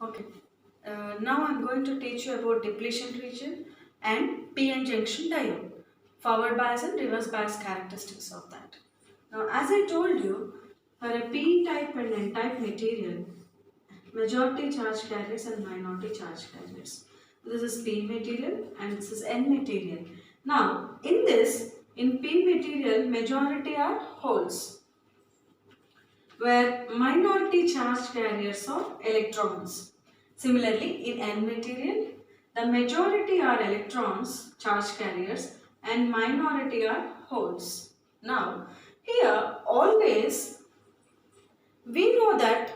Okay. Now I'm going to teach you about depletion region and PN junction diode, forward bias and reverse bias characteristics of that. Now, as I told you, for a P type and N type material, majority charge carriers and minority charge carriers. This is P material and this is N material. Now, in P material, majority are holes, where minority charge carriers are electrons. Similarly, in N material, the majority are electrons, charge carriers, and minority are holes. Now, here always we know that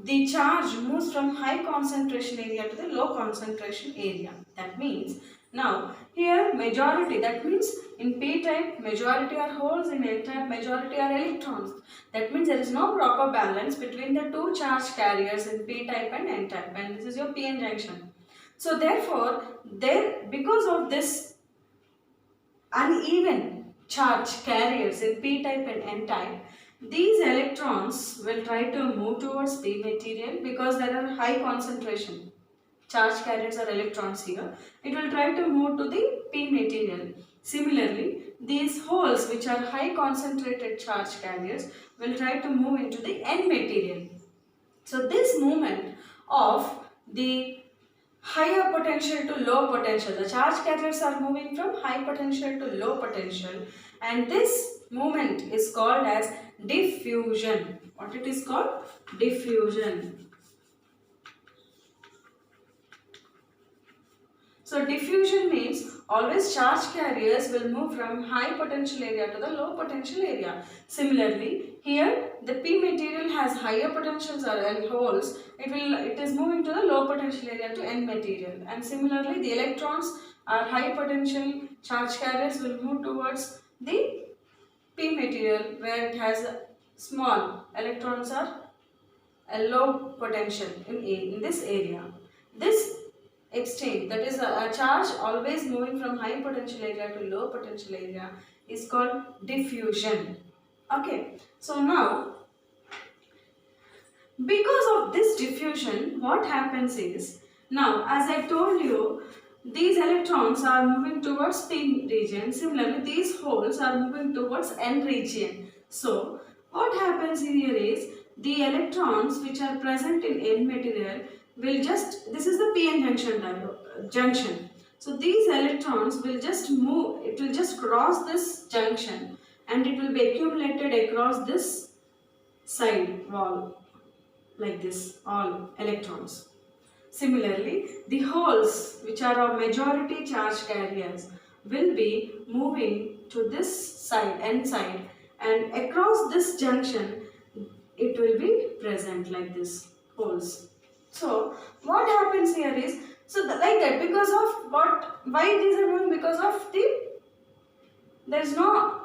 the charge moves from high concentration area to the low concentration area. That means now here majority, that means in P type majority are holes, in N type majority are electrons. That means there is no proper balance between the two charge carriers in P type and N type, and this is your PN junction. So therefore because of this uneven charge carriers in P type and N type, these electrons will try to move towards P material because there are high concentration. Charge carriers are electrons here. It will try to move to the P material. Similarly, these holes which are high concentrated charge carriers will try to move into the N material. So this movement of the higher potential to low potential, the charge carriers are moving from high potential to low potential, and this movement is called as diffusion. What it is called? Diffusion. So diffusion means always charge carriers will move from high potential area to the low potential area. Similarly, here the P material has higher potentials and holes. It is moving to the low potential area to N material. And similarly, the electrons are high potential charge carriers will move towards the P material where it has small electrons are a low potential in this area. This exchange, that is a charge always moving from high potential area to low potential area, is called diffusion. Okay, so now because of this diffusion, what happens is, now as I told you, these electrons are moving towards P region. Similarly, these holes are moving towards N region. So what happens here is, the electrons which are present in N material will just, this is the PN junction. So these electrons will just move, it will just cross this junction and it will be accumulated across this side wall like this, all electrons. Similarly, the holes which are of majority charge carriers will be moving to this side, N side, and across this junction it will be present like this, holes. So what happens here is, like that, because of why these are moving? Because of there is no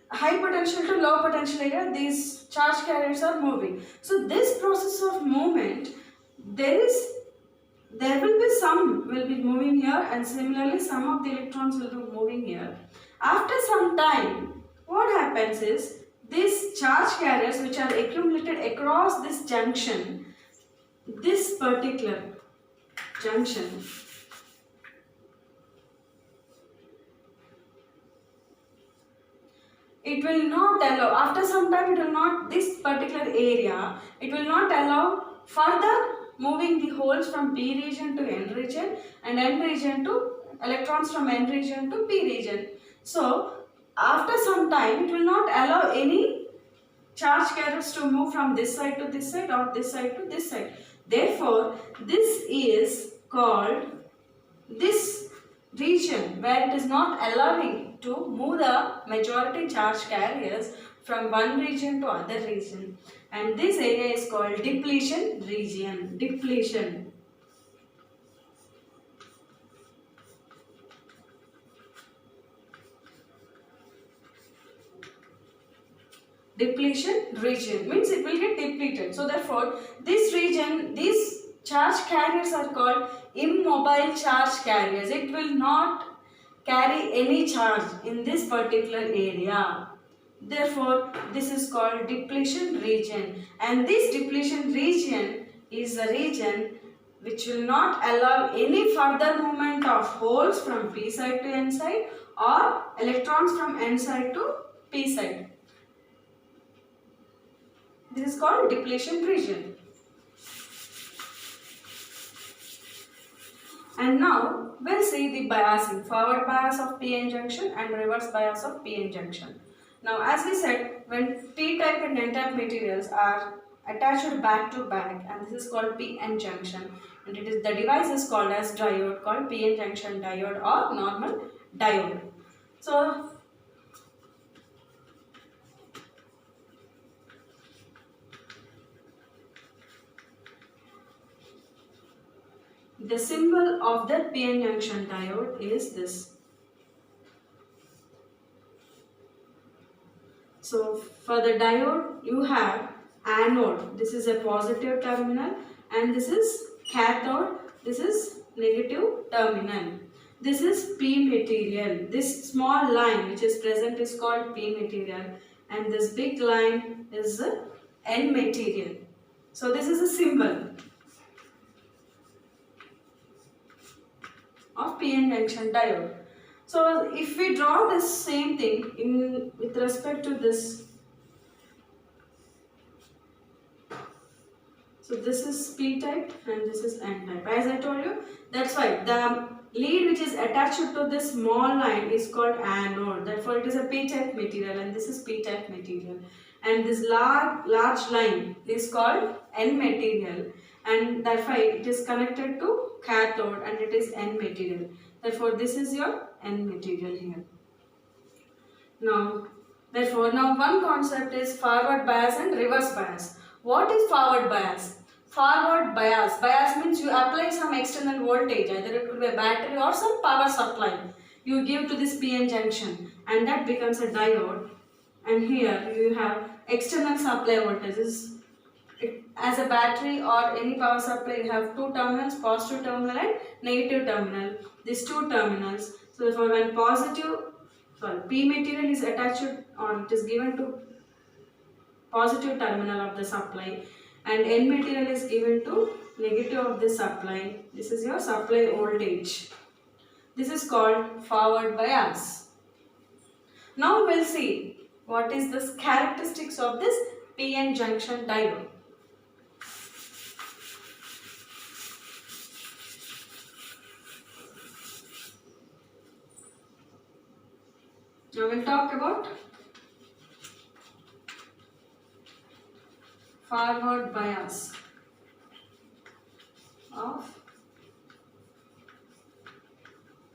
high potential to low potential area, these charge carriers are moving. So this process of movement, there will be some will be moving here, and similarly some of the electrons will be moving here. After some time, what happens is, these charge carriers which are accumulated across this junction, this particular junction, it will not allow, after some time it will not, this particular area, it will not allow further moving the holes from P region to N region and N region to electrons from N region to P region. So after some time it will not allow any charge carriers to move from this side to this side or this side to this side. Therefore, this is called, this region where it is not allowing to move the majority charge carriers from one region to other region, and this area is called depletion region. Depletion. Depletion region means it will get depleted. So therefore, this region, these charge carriers are called immobile charge carriers. It will not carry any charge in this particular area. Therefore, this is called depletion region, and this depletion region is the region which will not allow any further movement of holes from p side to n side or electrons from n side to p side. This is called depletion region. And now we'll see the biasing, forward bias of PN junction and reverse bias of PN junction. Now as we said, when P-type and N-type materials are attached back to back, and this is called PN junction, and the device is called as diode, called PN junction diode or normal diode. So the symbol of the PN junction diode is this. So for the diode you have anode, this is a positive terminal, and this is cathode, this is negative terminal. This is P material. This small line which is present is called P material, and this big line is the N material. So this is a symbol of PN junction diode. So if we draw this same thing with respect to this, so this is P type and this is N type. As I told you, that's why the lead which is attached to this small line is called anode. Therefore it is a P type material, and this is P type material. And this large line is called N material, and therefore it is connected to cathode and it is N material. Therefore this is your N material here. Now one concept is forward bias and reverse bias. What is forward bias? Forward bias. Bias means you apply some external voltage, either it could be a battery or some power supply. You give to this PN junction, and that becomes a diode. And here you have external supply voltages. As a battery or any power supply, you have two terminals, positive terminal and negative terminal. These two terminals. So therefore when P material is attached or it is given to positive terminal of the supply, and N material is given to negative of the supply. This is your supply voltage. This is called forward bias. Now we'll see what is the characteristics of this PN junction diode. Now we'll talk about forward bias of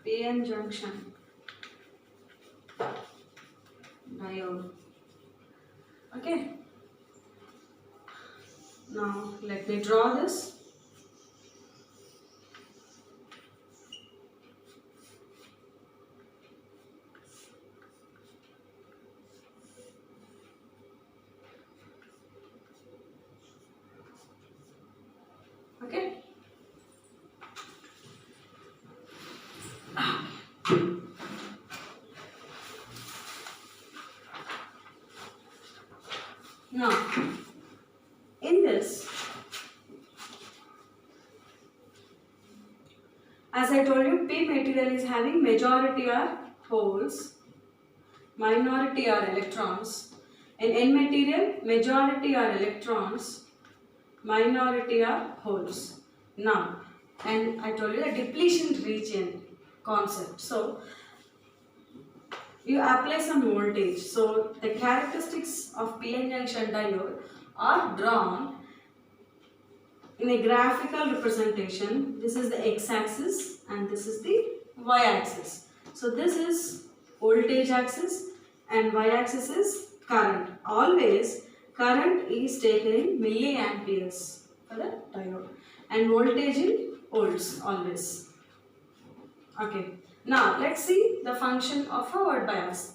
PN junction diode. Okay. Now let me draw this. Okay. Now, in this, as I told you, P material is having majority are holes, minority are electrons. In N material, majority are electrons, minority are holes. Now, and I told you the depletion region concept. So, you apply some voltage. So, the characteristics of PN junction diode are drawn in a graphical representation. This is the x-axis and this is the y-axis. So, this is voltage axis and y-axis is current. Always current is taken in milliamperes for the diode and voltage in volts always. Okay. Now let's see the function of forward bias.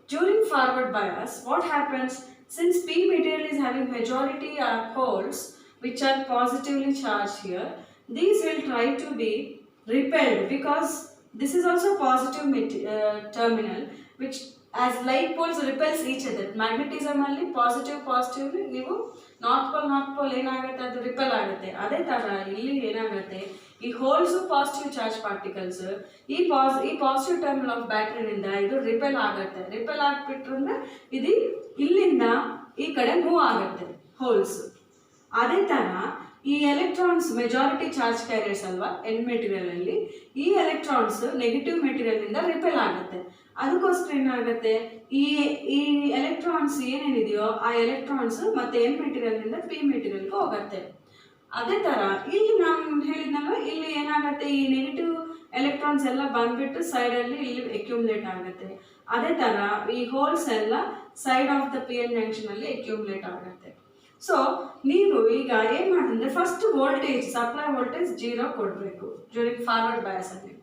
During forward bias, what happens, since P material is having majority are holes which are positively charged here, these will try to be repelled because this is also positive terminal which as like poles repels each other. Magnetism ಅಲ್ಲಿ positive ನೀವು north pole ಏನಾಗುತ್ತೆ ಅದು repel ಆಗುತ್ತೆ. ಅದೇ ತರ ಇಲ್ಲಿ ಏನಾಗುತ್ತೆ, ಈ ಹೋಲ್ಸ್ ಪಾಸಿಟಿವ್ ಚಾರ್ಜ್ ಪಾರ್ಟಿಕಲ್ಸ್ ಈ ಪಾಸಿಟಿವ್ ಟರ್ಮಿನಲ್ ಆಫ್ ಬ್ಯಾಟ್ರಿನಿಂದ ಇದು ರಿಪೆಲ್ ಆಗುತ್ತೆ. ರಿಪೆಲ್ ಆಗ್ಬಿಟ್ರು ಅಂದ್ರೆ ಇದು ಇಲ್ಲಿಂದ ಈ ಕಡೆ ಮೂವ್ ಆಗುತ್ತೆ ಹೋಲ್ಸ್. ಅದೇ ತರ ಈ ಎಲೆಕ್ಟ್ರಾನ್ಸ್ ಮೆಜಾರಿಟಿ ಚಾರ್ಜ್ ಕ್ಯಾರಿಯರ್ಸ್ ಅಲ್ವಾ ಎನ್ ಮೆಟೀರಿಯಲ್ ಅಲ್ಲಿ, ಈ ಎಲೆಕ್ಟ್ರಾನ್ಸ್ ನೆಗೆಟಿವ್ ಮೆಟೀರಿಯಲ್ ಇಂದ ರಿಪೆಲ್ ಆಗುತ್ತೆ. ಅದಕ್ಕೋಸ್ಕರ ಏನಾಗುತ್ತೆ, ಈ ಈ ಎಲೆಕ್ಟ್ರಾನ್ಸ್ ಏನೇನಿದೆಯೋ ಆ ಎಲೆಕ್ಟ್ರಾನ್ಸ್ ಮತ್ತೆ ಎನ್ ಮೆಟೀರಿಯಲ್ ಇಂದ ಪಿ ಮೆಟೀರಿಯಲ್ಗೆ ಹೋಗುತ್ತೆ. ಅದೇ ತರ ಇಲ್ಲಿ ನಾನು ಹೇಳಿದ್ನಲ್ವ, ಇಲ್ಲಿ ಏನಾಗುತ್ತೆ, ಈ ನೆಗೆಟಿವ್ ಎಲೆಕ್ಟ್ರಾನ್ಸ್ ಎಲ್ಲ ಬಂದ್ಬಿಟ್ಟು ಸೈಡ್ ಅಲ್ಲಿ ಇಲ್ಲಿ ಅಕ್ಯುಮುಲೇಟ್ ಆಗುತ್ತೆ. ಅದೇ ತರ ಈ ಹೋಲ್ಸ್ ಎಲ್ಲ side of the P N junction ಅಲ್ಲಿ ಅಕ್ಯುಮುಲೇಟ್ ಆಗುತ್ತೆ. ಸೊ ನೀವು ಈಗ ಏನ್ ಮಾಡಿದ್ರೆ ಫಸ್ಟ್ ವೋಲ್ಟೇಜ್ ಸಪ್ಲೈ ವೋಲ್ಟೇಜ್ 0 ಕೊಡಬೇಕು ಡ್ಯೂರಿಂಗ್ ಫಾರ್ವರ್ಡ್ ಬಯಾಸ್ ಅಲ್ಲಿ.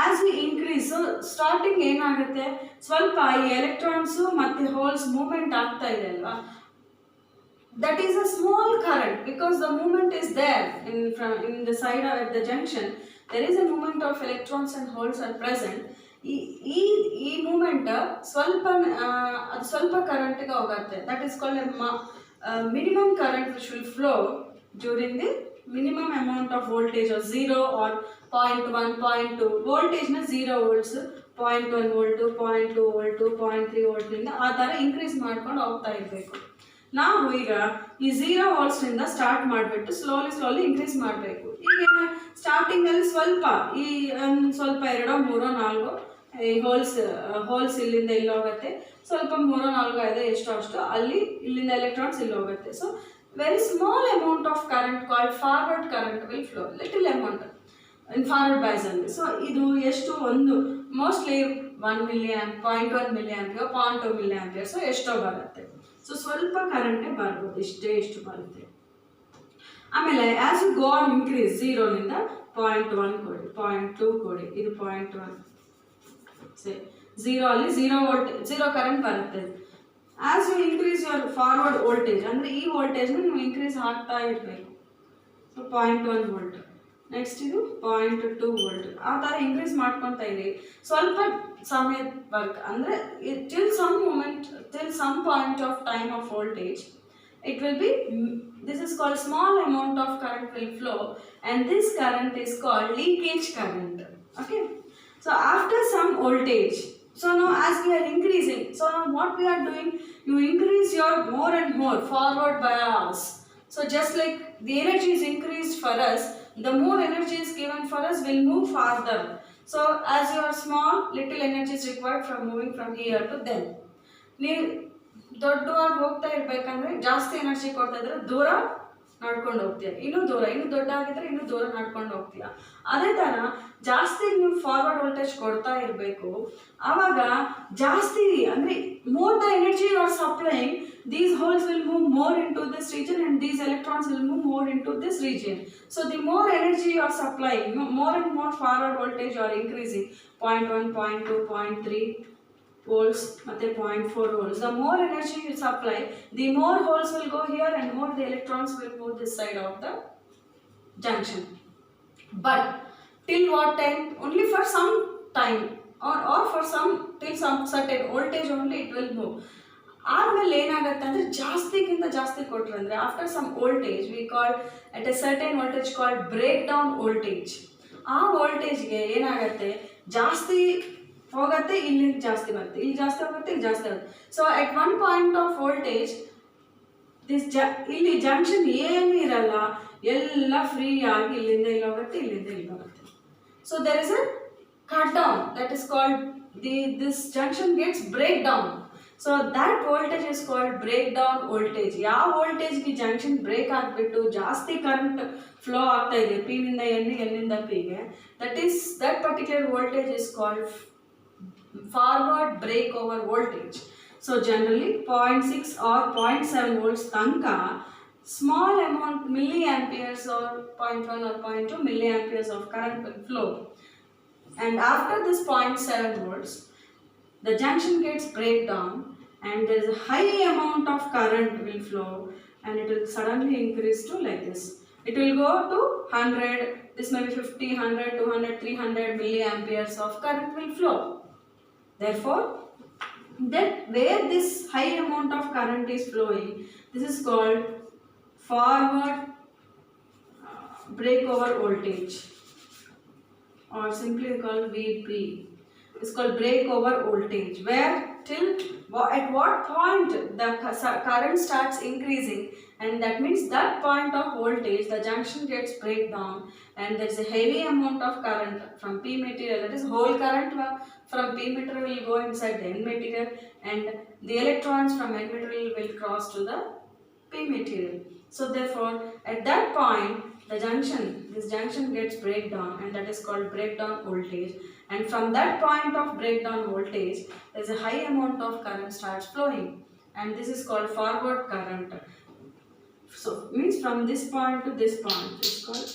ಆಸ್ ವಿ ಇನ್ಕ್ರೀಸ್ ಸ್ಟಾರ್ಟಿಂಗ್ ಏನಾಗುತ್ತೆ, ಸ್ವಲ್ಪ ಈ ಎಲೆಕ್ಟ್ರಾನ್ಸ್ ಮತ್ತೆ ಹೋಲ್ಸ್ ಮೂವ್ಮೆಂಟ್ ಆಗ್ತಾ ಇದೆ ಅಲ್ವಾ, that is a small current because the movement is there in the side of the junction. There is a movement of electrons and holes are present. ಈ moment ಸ್ವಲ್ಪ current ಗೆ ಹೋಗುತ್ತೆ. That is called minimum current which will flow during the minimum amount of voltage 0 or 0.1 0.2 voltage ನ 0 volts 0.1 volt 0.2 volt 0.3 volt ನಿಂದ ಆ ತರ increase ಮಾಡ್ಕೊಂಡು ಹೋಗ್ತಾ ಇರಬೇಕು. ನಾವು ಈಗ ಈ 0 ವೋಲ್ಟ್ಸ್ ನಿಂದ ಸ್ಟಾರ್ಟ್ ಮಾಡಿಬಿಟ್ಟು ಸ್ಲೋಲಿ ಇನ್ಕ್ರೀಸ್ ಮಾಡಬೇಕು. ಈಗ ಸ್ಟಾರ್ಟಿಂಗ್ ಅಲ್ಲಿ ಸ್ವಲ್ಪ ಸ್ವಲ್ಪ 2 3 4 ಈ ಹೋಲ್ಸ್ ಇಲ್ಲಿಂದ ಇಲ್ಲಿ ಹೋಗುತ್ತೆ, ಸ್ವಲ್ಪ 3 4 5 ಎಷ್ಟೋ ಅಷ್ಟು ಅಲ್ಲಿ ಇಲ್ಲಿಂದ ಎಲೆಕ್ಟ್ರಾನ್ಸ್ ಇಲ್ಲಿ ಹೋಗುತ್ತೆ. So very small amount of current called forward current will flow, little amount in forward bias ಅಲ್ಲಿ. ಸೊ ಇದು ಎಷ್ಟು, ಒಂದು mostly 1 million 0.1 million 0.2 million so ಎಷ್ಟೋ ಬರುತ್ತೆ. ಸೊ ಸ್ವಲ್ಪ ಕರೆಂಟೇ ಬರ್ಬೋದು, ಎಷ್ಟು ಬರುತ್ತೆ. ಆಮೇಲೆ as you go on increase 0 ನಿಂದ 0.1 ಕೊಡಿ, 0.2 ಕೊಡಿ, ಇದು 0.1 0 ಅಲ್ಲಿ 0 ವೋಲ್ಟ್ 0 ಕರೆಂಟ್ ಬರುತ್ತೆ. As you increase your forward voltage ಅಂದ್ರೆ ಈ ವೋಲ್ಟೇಜ್ನ ನೀವು ಇನ್ಕ್ರೀಸ್ ಆಗ್ತಾ ಇರಬೇಕು. ಸೊ 0.1 ವೋಲ್ಟ್, ನೆಕ್ಸ್ಟ್ ಇದು 0.2 ವೋಲ್ಟ್, ಆ ಥರ ಇನ್ಕ್ರೀಸ್ ಮಾಡ್ಕೊತಾ ಇರಿ ಸ್ವಲ್ಪ ಸಮಯ ವರ್ಕ್ ಅಂದರೆ till some point of time of voltage it will be, this is called small amount of current will flow and this current is called leakage current. Okay, so after some voltage, so now as we are increasing, so now what we are doing, you increase your more and more forward bias. So just like the energy is increased for us, the more energy is given for us, will move farther. So as you are small, little energy is required from moving from here to there. ನೀವು ದೊಡ್ಡವಾಗಿ ಹೋಗ್ತಾ ಇರ್ಬೇಕಂದ್ರೆ ಜಾಸ್ತಿ energy ಕೊಡ್ತಾ ಇದ್ರೆ ದೂರ ನಡ್ಕೊಂಡು ಹೋಗ್ತೀಯ, ಇನ್ನೂ ದೊಡ್ಡ ಆಗಿದ್ರೆ ಇನ್ನೂ ದೂರ ನಡ್ಕೊಂಡು ಹೋಗ್ತೀಯ. ಅದೇ ತರ ಜಾಸ್ತಿ ನೀವು ಫಾರ್ವರ್ಡ್ ವೋಲ್ಟೇಜ್ ಕೊಡ್ತಾ ಇರಬೇಕು. ಆವಾಗ ಜಾಸ್ತಿ ಅಂದ್ರೆ more the energy you are supplying, these holes will move more into this region and these electrons will move more into this region. So the more energy you are supplying, more and more forward voltage you are increasing, 0.1 0.2 0.3 volts ಮತ್ತೆ 0.4 volts. The more energy you supply, the more holes will go here and more the electrons will move this side of the junction. But till what time? Only for some time or for till some certain voltage only it will move. ಆದ್ಮೇಲೆ ಏನಾಗುತ್ತೆ ಅಂದ್ರೆ ಜಾಸ್ತಿಗಿಂತ ಜಾಸ್ತಿ ಕೊಟ್ರೆ ಅಂದ್ರೆ after some voltage we call at a certain voltage called breakdown voltage. ಆ ವೋಲ್ಟೇಜ್ಗೆ ಏನಾಗುತ್ತೆ, ಜಾಸ್ತಿ ಹೋಗುತ್ತೆ, ಇಲ್ಲಿ ಜಾಸ್ತಿ ಬರುತ್ತೆ, ಇಲ್ಲಿ ಜಾಸ್ತಿ ಹೋಗುತ್ತೆ, ಇಲ್ಲಿ ಜಾಸ್ತಿ ಆಗುತ್ತೆ. So at one point of voltage ಇಲ್ಲಿ ಜಂಕ್ಷನ್ ಏನು ಇರಲ್ಲ, ಎಲ್ಲ ಫ್ರೀ ಆಗಿ ಇಲ್ಲಿಂದ ಇಲ್ಲಿ ಹೋಗುತ್ತೆ, ಇಲ್ಲಿಂದ ಇಲ್ಲಿ ಬರುತ್ತೆ. So there is a cut down that is called this junction gets break down. So that voltage is called breakdown voltage. ಯಾವ ವೋಲ್ಟೇಜ್ಗೆ ಜಂಕ್ಷನ್ ಬ್ರೇಕ್ ಆಗಿಬಿಟ್ಟು ಜಾಸ್ತಿ ಕರೆಂಟ್ ಫ್ಲೋ ಆಗ್ತಾ ಇದೆ ಪಿ ನಿಂದ ಎನ್ನಿಂದ ಪಿಗೆ, that particular voltage is called forward break over voltage. So generally 0.6 or 0.7 volts ತನಕ small amount milliamperes or 0.1 or 0.2 milliamperes of current will flow, and after this 0.7 volts the junction gets break down and there is a high amount of current will flow and it will suddenly increase to like this. It will go to 100, this may be 50, 100, 200, 300 milliamperes of current will flow. Therefore, that where this high amount of current is flowing, this is called forward breakover voltage, or simply called VP. It's called breakover voltage, where till at what point the current starts increasing, and that means that point of voltage the junction gets breakdown, and there is a heavy amount of current from P material, that is whole current from P material will go inside the N material, and the electrons from N material will cross to the P material. So therefore, at that point this junction gets breakdown, and that is called breakdown voltage. And from that point of breakdown voltage, there is a high amount of current starts flowing, and this is called forward current. So means from this point to this point, this is called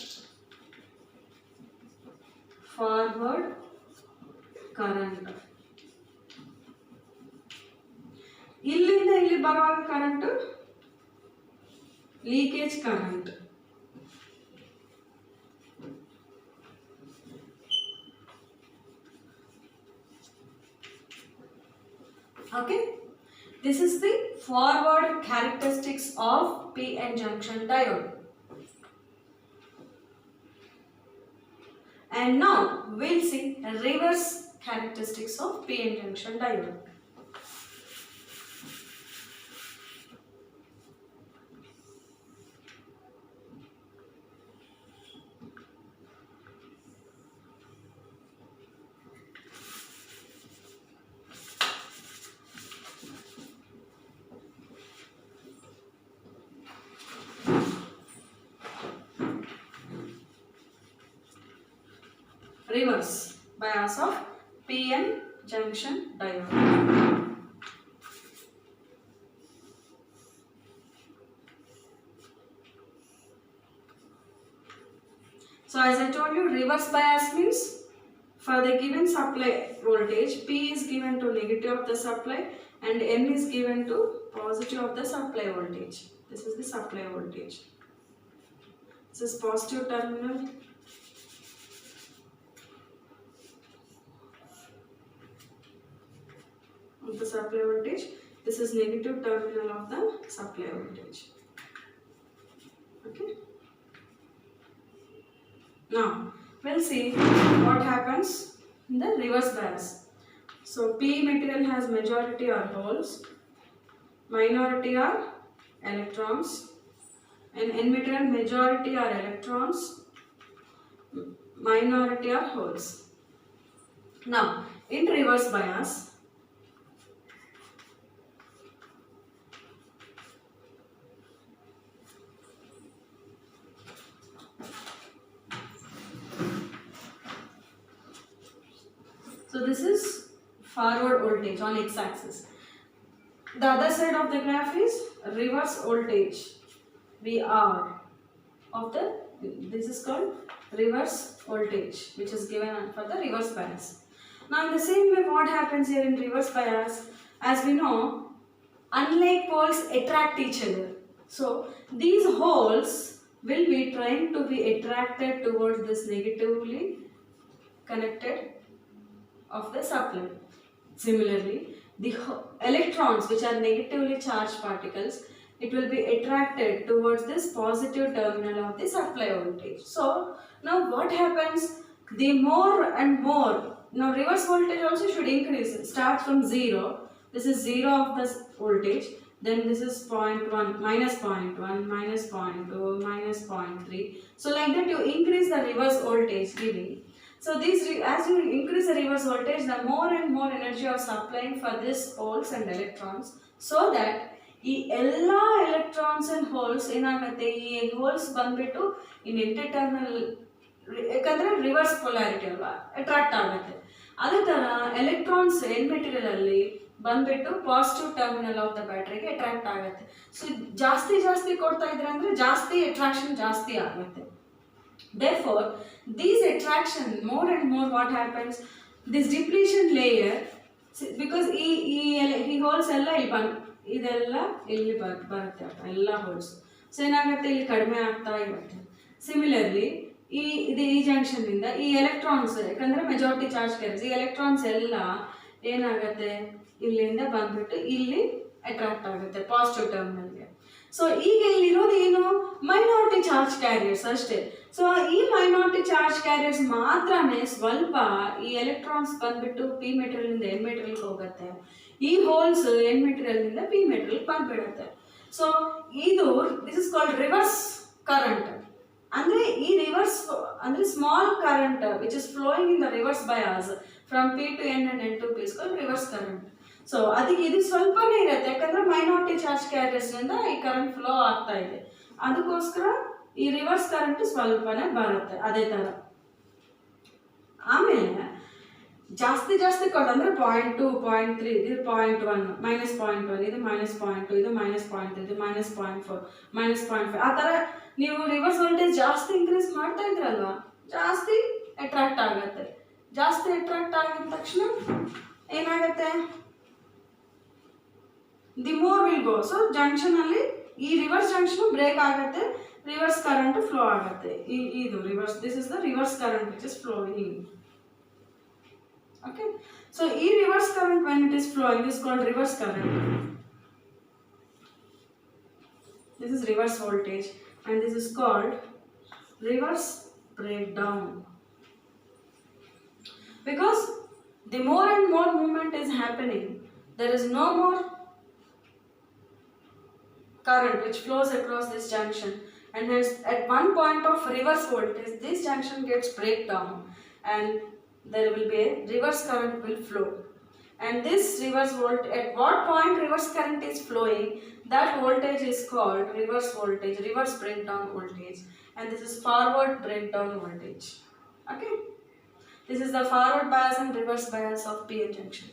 forward current. ಇಲ್ಲಿಂದ ಇಲ್ಲಿ ಬರುವಾಗ current leakage current. Okay, this is the forward characteristics of PN junction diode. And now we'll see reverse characteristics of PN junction diode. Reverse bias of PN junction diode. So as I told you, reverse bias means for the given supply voltage, P is given to negative of the supply and N is given to positive of the supply voltage. This is the supply voltage. This is positive terminal. Of the supply voltage, this is negative terminal of the supply voltage. Okay. Now we'll see what happens in the reverse bias. So P material has majority are holes, minority are electrons, and N material majority are electrons, minority are holes. Now in reverse bias, so this is forward voltage on x-axis. The other side of the graph is reverse voltage, VR, of the, this is called reverse voltage, which is given for the reverse bias. Now in the same way, what happens here in reverse bias, as we know, unlike poles attract each other. So these holes will be trying to be attracted towards this negatively connected of the supply. Similarly, the electrons, which are negatively charged particles, it will be attracted towards this positive terminal of the supply voltage. So now what happens, the more and more, now reverse voltage also should increase, start from 0, this is 0 of this voltage, then this is 0.1, minus 0.1, minus 0.2, minus 0.3. So like that you increase the reverse voltage giving. So these, as you increase the reverse voltage, the more and more energy you are supplying for these holes and electrons, so that ಈ ಎಲ್ಲ electrons and holes ಏನಾಗುತ್ತೆ, ಈ holes ಬಂದ್ಬಿಟ್ಟು in internal, ಯಾಕಂದ್ರೆ reverse polarity ಅಲ್ವಾ, attract ಆಗುತ್ತೆ. ಅದೇ ತರ ಎಲೆಕ್ಟ್ರಾನ್ಸ್ ಎನ್ ಮೆಟೀರಿಯಲ್ ಅಲ್ಲಿ ಬಂದ್ಬಿಟ್ಟು ಪಾಸಿಟಿವ್ ಟರ್ಮಿನಲ್ ಆಫ್ ದ ಬ್ಯಾಟ್ರಿಗೆ ಅಟ್ರಾಕ್ಟ್ ಆಗುತ್ತೆ. ಸೊ ಜಾಸ್ತಿ ಜಾಸ್ತಿ ಕೊಡ್ತಾ ಇದ್ರೆ ಅಂದ್ರೆ ಜಾಸ್ತಿ ಅಟ್ರಾಕ್ಷನ್ ಜಾಸ್ತಿ ಆಗುತ್ತೆ. Therefore, these attraction more and more, what happens, this depletion layer, because ಈ ಹೋಲ್ಸ್ ಎಲ್ಲ ಇಲ್ಲಿ ಇದೆಲ್ಲ ಇಲ್ಲಿ ಬರುತ್ತೆ ಎಲ್ಲ ಹೋಲ್ಸ್. ಸೊ ಏನಾಗುತ್ತೆ, ಇಲ್ಲಿ ಕಡಿಮೆ ಆಗ್ತಾ ಇರುತ್ತೆ. ಸಿಮಿಲರ್ಲಿ ಈ ಜಂಕ್ಷನ್ ಇಂದ ಈ ಎಲೆಕ್ಟ್ರಾನ್ಸ್, ಯಾಕಂದ್ರೆ ಮೆಜಾರಿಟಿ ಚಾರ್ಜ್ ಕ್ಯಾರಿಯರ್ಸ್, ಈ ಎಲೆಕ್ಟ್ರಾನ್ಸ್ ಎಲ್ಲ ಏನಾಗುತ್ತೆ, ಇಲ್ಲಿಂದ ಬಂದ್ಬಿಟ್ಟು ಇಲ್ಲಿ ಅಟ್ರಾಕ್ಟ್ ಆಗುತ್ತೆ ಪಾಸಿಟಿವ್ ಟರ್ಮಿನಲ್ಗೆ. ಸೊ ಈಗ ಇಲ್ಲಿರೋದು ಏನು, ಮೈನಾರಿಟಿ ಚಾರ್ಜ್ ಕ್ಯಾರಿಯರ್ಸ್ ಅಷ್ಟೇ. ಸೊ ಈ ಮೈನಾರಿಟಿ ಚಾರ್ಜ್ ಕ್ಯಾರಿಯರ್ಸ್ ಮಾತ್ರನೇ ಸ್ವಲ್ಪ ಈ ಎಲೆಕ್ಟ್ರಾನ್ಸ್ ಬಂದ್ಬಿಟ್ಟು ಪಿ ಮೆಟೀರಿಯಲ್ ಎನ್ ಮೆಟೀರಿಯಲ್ಗೆ ಹೋಗುತ್ತೆ, ಈ ಹೋಲ್ಸ್ ಎನ್ ಮೆಟೀರಿಯಲ್ ಇಂದ ಪಿ ಮೆಟೀರಿಯಲ್ ಬಂದ್ಬಿಡುತ್ತೆ. ಸೊ ಇದು this is called reverse current. ಅಂದ್ರೆ ಈ ರಿವರ್ಸ್ ಅಂದ್ರೆ small current which is flowing in the reverse bias from p to n and n to p is called reverse current. So ಅದಕ್ಕೆ ಇದು ಸ್ವಲ್ಪನೇ ಇರುತ್ತೆ, ಯಾಕಂದ್ರೆ ಮೈನಾರಿಟಿ ಚಾರ್ಜ್ ಕ್ಯಾರಿಯರ್ಸ್ ಇಂದ ಈ ಕರೆಂಟ್ ಫ್ಲೋ ಆಗ್ತಾ ಇದೆ, ಅದಕ್ಕೋಸ್ಕರ ಈ ರಿವರ್ಸ್ ಕರೆಂಟ್ ಸ್ವಲ್ಪನೇ ಬರುತ್ತೆ ಅದೇ ತರ. ಆಮೇಲೆ ಜಾಸ್ತಿ ಜಾಸ್ತಿ ಕೊಟ್ಟು ಅಂದ್ರೆ 0.2 0.3 ಇದು 0.1 -0.1 ಇದು -0.2 ಇದು -0.3 ಇದು -0.4 -0.5 ಆ ಥರ ನೀವು ರಿವರ್ಸ್ ವೋಲ್ಟೇಜ್ ಜಾಸ್ತಿ ಇನ್ಕ್ರೀಸ್ ಮಾಡ್ತಾ ಇದ್ರಲ್ವಾ, ಜಾಸ್ತಿ ಅಟ್ರಾಕ್ಟ್ ಆಗುತ್ತೆ. ಜಾಸ್ತಿ ಅಟ್ರಾಕ್ಟ್ ಆಗಿದ ತಕ್ಷಣ ಏನಾಗುತ್ತೆ, the more will go. So junction ಅಲ್ಲಿ ಈ ರಿವರ್ಸ್ ಜಂಕ್ಷನ್ ಬ್ರೇಕ್ ಆಗುತ್ತೆ, ರಿವರ್ಸ್ ಕರೆಂಟ್ ಫ್ಲೋ ಆಗುತ್ತೆ. ಇದು reverse, this is the reverse current which is flowing. Okay, so reverse current when it is flowing is called reverse current. This is reverse voltage and this is called reverse breakdown. Because the more and more movement is happening, there is no more current which flows across this junction, and there's at one point of reverse voltage this junction gets breakdown and there will be a reverse current will flow. And this reverse voltage, at what point reverse current is flowing, that voltage is called reverse voltage, reverse breakdown voltage, and this is forward breakdown voltage. Okay, this is the forward bias and reverse bias of PN junction.